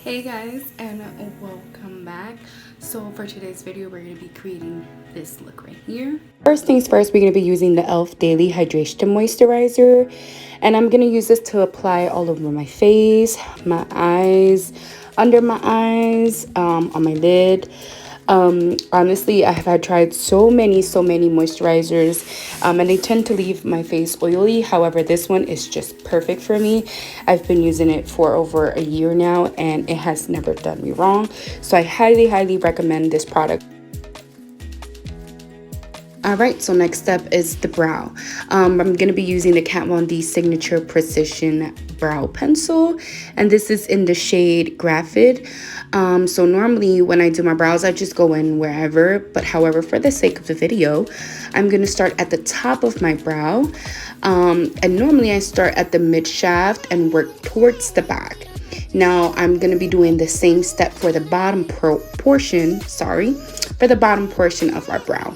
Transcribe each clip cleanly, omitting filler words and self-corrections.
Hey guys, and welcome back. So for today's video we're going to be creating this look right here. First things first, we're going to be using the e.l.f. Daily Hydration Moisturizer, and I'm going to use this to apply all over my face, my eyes, under my eyes, on my lid. Honestly, I have had tried so many moisturizers, and they tend to leave my face oily. However, this one is just perfect for me. I've been using it for over a year now and it has never done me wrong, so I highly recommend this product. Alright, so next step is the brow. I'm going to be using the Kat Von D Signature Precision Brow Pencil, and this is in the shade Graphite. So normally when I do my brows, I just go in wherever, but however, for the sake of the video, I'm going to start at the top of my brow, and normally I start at the mid shaft and work towards the back. Now I'm going to be doing the same step for the bottom portion of our brow.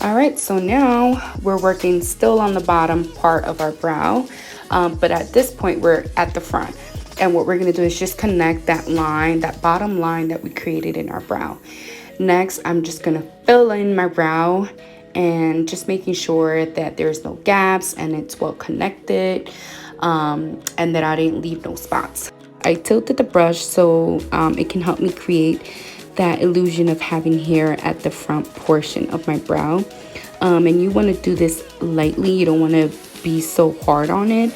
Alright, so now we're working still on the bottom part of our brow, but at this point we're at the front. And what we're going to do is just connect that line, that bottom line that we created in our brow. Next, I'm just going to fill in my brow and just making sure that there's no gaps and it's well connected, and that I didn't leave no spots. I tilted the brush so it can help me create that illusion of having hair at the front portion of my brow. And you want to do this lightly. You don't want to be so hard on it.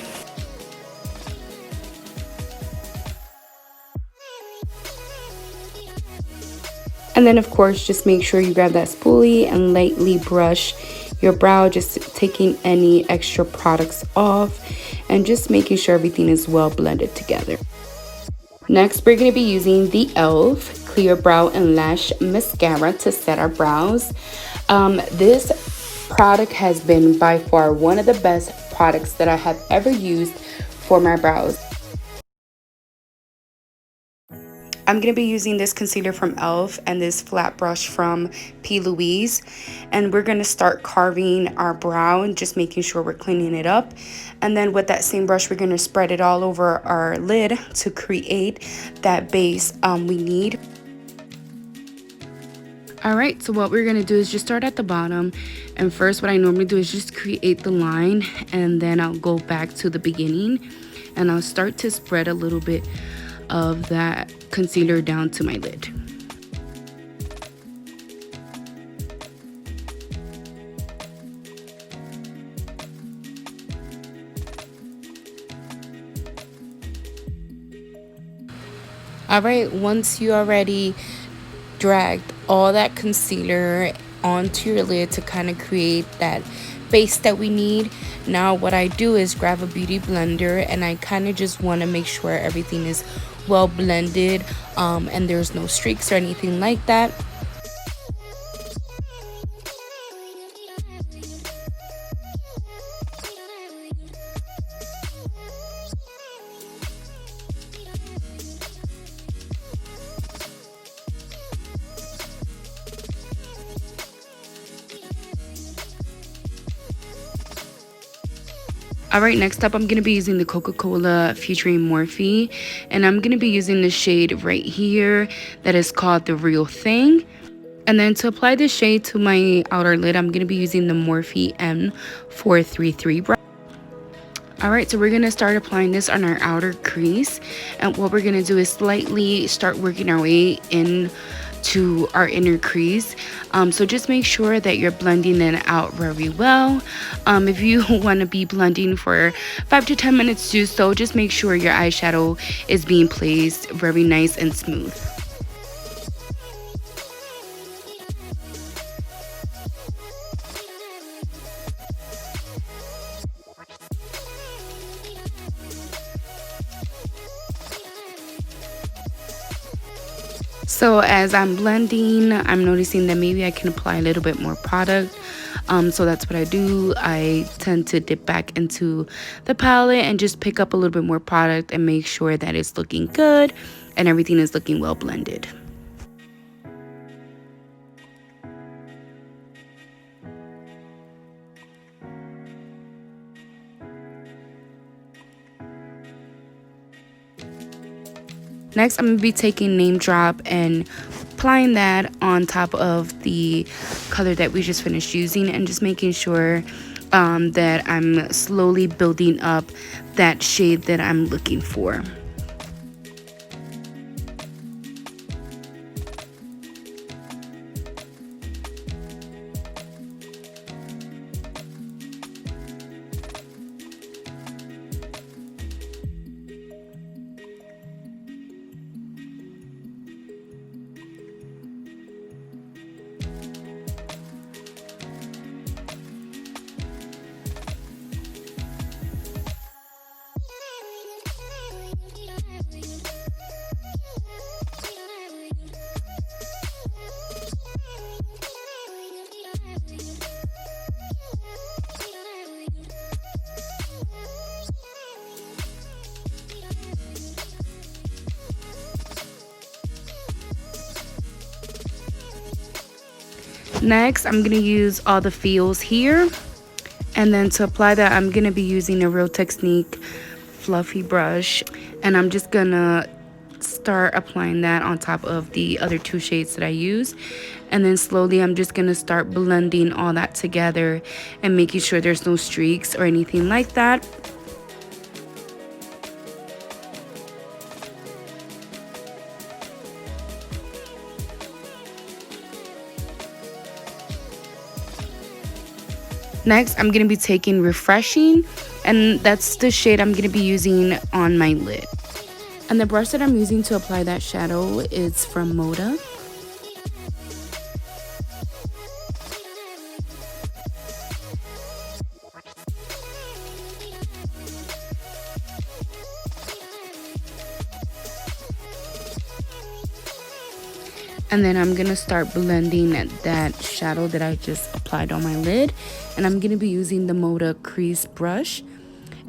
And then of course, just make sure you grab that spoolie and lightly brush your brow, just taking any extra products off and just making sure everything is well blended together. Next, we're going to be using the e.l.f. Clear Brow and Lash Mascara to set our brows. This product has been by far one of the best products that I have ever used for my brows. I'm going to be using this concealer from e.l.f. and this flat brush from P. Louise. And we're going to start carving our brow and just making sure we're cleaning it up. And then with that same brush, we're going to spread it all over our lid to create that base we need. Alright, so what we're going to do is just start at the bottom. And first, what I normally do is just create the line. And then I'll go back to the beginning. And I'll start to spread a little bit of that concealer down to my lid. Alright, once you already dragged all that concealer onto your lid to kind of create that base that we need, now what I do is grab a beauty blender and I kind of just want to make sure everything is well blended, and there's no streaks or anything like that. Alright, next up I'm going to be using the Coca Cola featuring Morphe, and I'm going to be using the shade right here that is called The Real Thing. And then to apply this shade to my outer lid, I'm going to be using the Morphe M433 brush. Alright, so we're going to start applying this on our outer crease, and what we're going to do is slightly start working our way in to our inner crease. So just make sure that you're blending it out very well. If you want to be blending for 5 to 10 minutes, do so. Just make sure your eyeshadow is being placed very nice and smooth. So as I'm blending, I'm noticing that maybe I can apply a little bit more product. So that's what I do. I tend to dip back into the palette and just pick up a little bit more product and make sure that it's looking good and everything is looking well blended. Next, I'm going to be taking Name Drop and applying that on top of the color that we just finished using, and just making sure that I'm slowly building up that shade that I'm looking for. Next, I'm going to use all the feels here. And then to apply that, I'm going to be using a Real Technique fluffy brush. And I'm just going to start applying that on top of the other two shades that I use. And then slowly, I'm just going to start blending all that together and making sure there's no streaks or anything like that. Next, I'm going to be taking Refreshing, and that's the shade I'm going to be using on my lid. And the brush that I'm using to apply that shadow is from Moda. And then I'm going to start blending that shadow that I just applied on my lid. And I'm going to be using the Moda crease brush.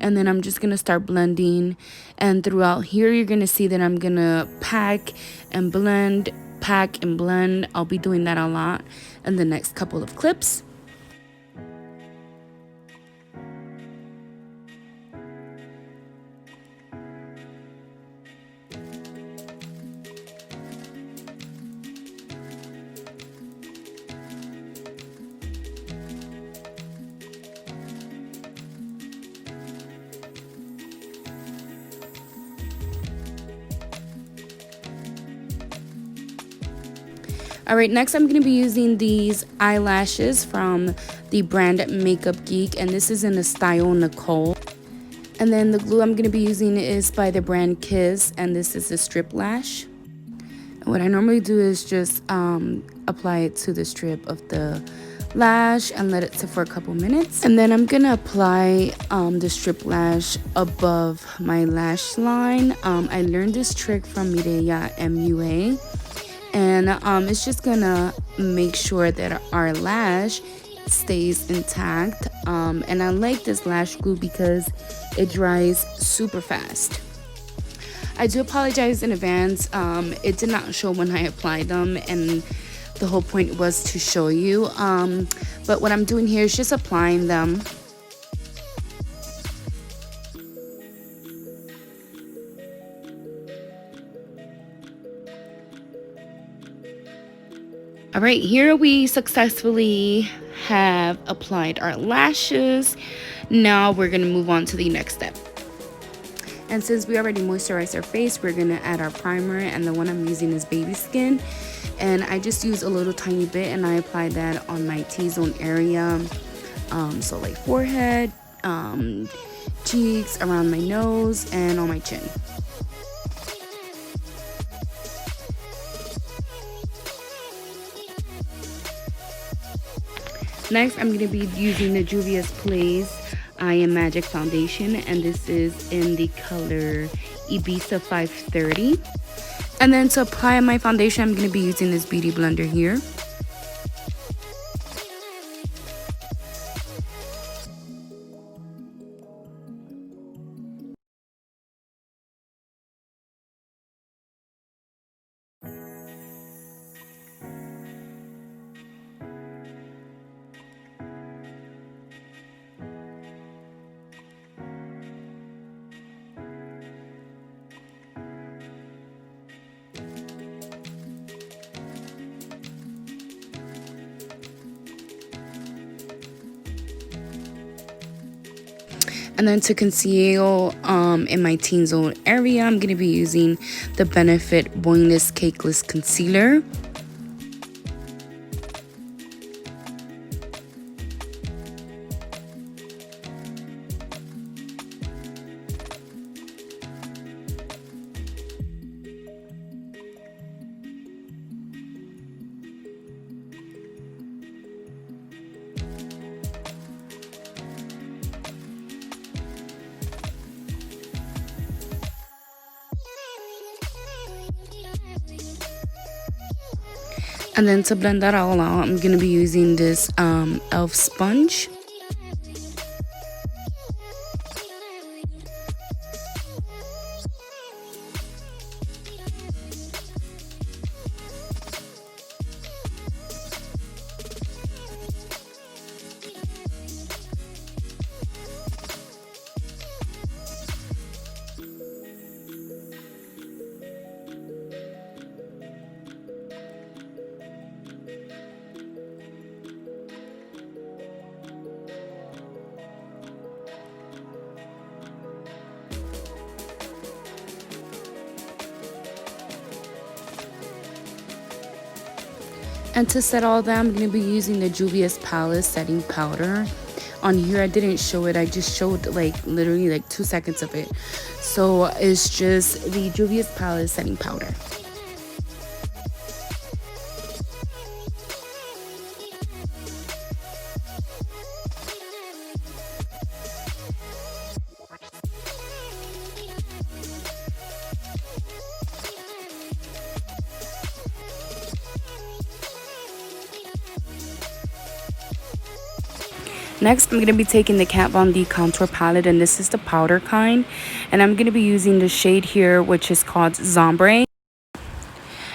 And then I'm just going to start blending. And throughout here, you're going to see that I'm going to pack and blend. I'll be doing that a lot in the next couple of clips. Alright, next I'm going to be using these eyelashes from the brand Makeup Geek, and this is in the style Nicole. And then the glue I'm going to be using is by the brand Kiss, and this is the strip lash. And what I normally do is just apply it to the strip of the lash and let it sit for a couple minutes. And then I'm going to apply the strip lash above my lash line. I learned this trick from Mireya MUA. And it's just gonna make sure that our lash stays intact. And I like this lash glue because it dries super fast. I do apologize in advance. It did not show when I applied them, and the whole point was to show you. But what I'm doing here is just applying them. All right, here we successfully have applied our lashes. Now we're gonna move on to the next step. And since we already moisturized our face, we're gonna add our primer, and the one I'm using is Baby Skin. And I just use a little tiny bit, and I apply that on my T-zone area. So like forehead, cheeks, around my nose, and on my chin. Next, I'm going to be using the Juvia's Place I Am Magic Foundation, and this is in the color Ibiza 530. And then to apply my foundation, I'm going to be using this beauty blender here. And then to conceal in my teen zone area, I'm going to be using the Benefit Boingless Cakeless Concealer. And then to blend that all out, I'm going to be using this e.l.f. sponge. And to set all that, I'm going to be using the Juvia's Palace setting powder. On here, I didn't show it. I just showed like literally like 2 seconds of it. So it's just the Juvia's Palace setting powder. Next, I'm going to be taking the Kat Von D contour palette, and this is the powder kind. And I'm going to be using the shade here, which is called Zombre.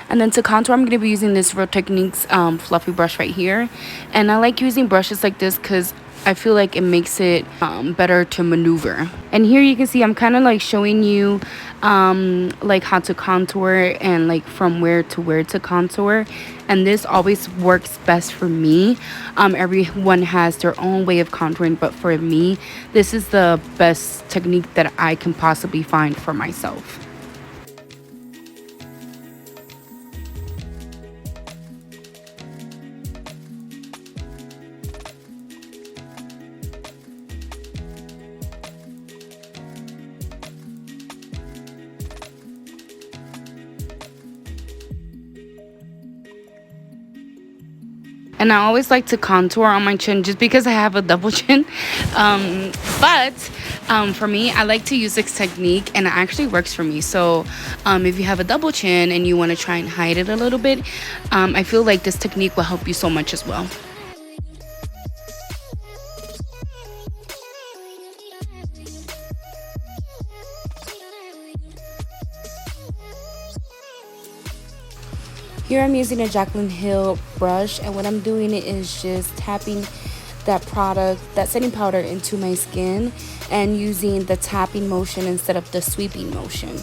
And then to contour, I'm going to be using this Real Techniques fluffy brush right here. And I like using brushes like this because I feel like it makes it better to maneuver. And here you can see I'm kind of like showing you like how to contour and like from where to contour. And this always works best for me. Everyone has their own way of contouring, but for me, this is the best technique that I can possibly find for myself. And I always like to contour on my chin just because I have a double chin. But for me, I like to use this technique and it actually works for me. So if you have a double chin and you want to try and hide it a little bit, I feel like this technique will help you so much as well. Here I'm using a Jaclyn Hill brush, and what I'm doing is just tapping that product, that setting powder into my skin and using the tapping motion instead of the sweeping motion.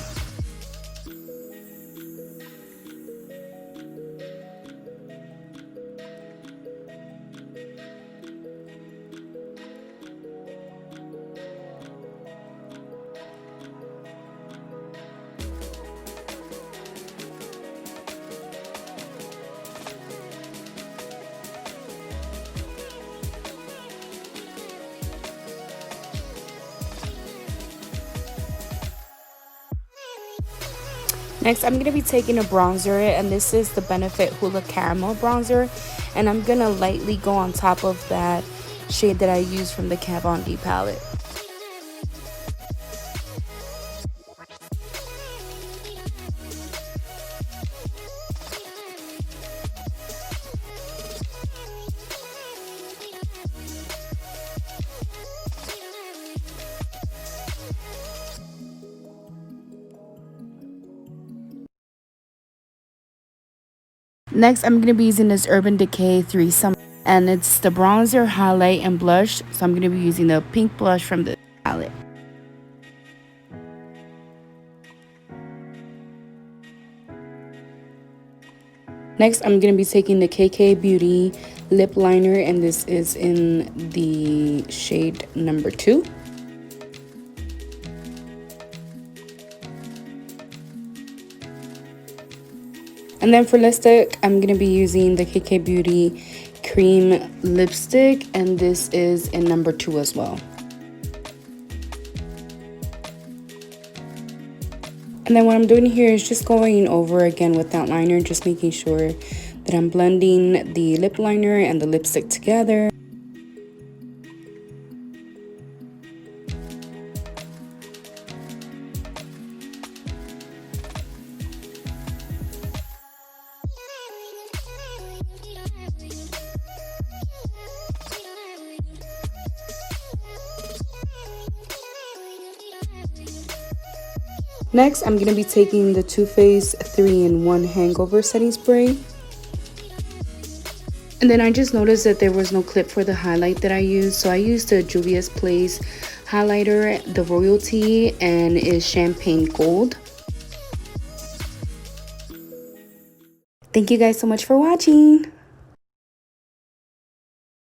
Next, I'm going to be taking a bronzer, and this is the Benefit Hoola Caramel Bronzer. And I'm going to lightly go on top of that shade that I used from the Kat Von D palette. Next, I'm going to be using this Urban Decay Threesome, and it's the bronzer, highlight, and blush. So I'm going to be using the pink blush from the palette. Next, I'm going to be taking the KK Beauty lip liner, and this is in the shade number 2. And then for lipstick, I'm going to be using the KK Beauty Cream Lipstick. And this is in number 2 as well. And then what I'm doing here is just going over again with that liner, just making sure that I'm blending the lip liner and the lipstick together. Next, I'm going to be taking the Too Faced 3-in-1 Hangover Setting Spray. And then I just noticed that there was no clip for the highlight that I used. So I used the Juvia's Place highlighter, the Royalty, and it's Champagne Gold. Thank you guys so much for watching.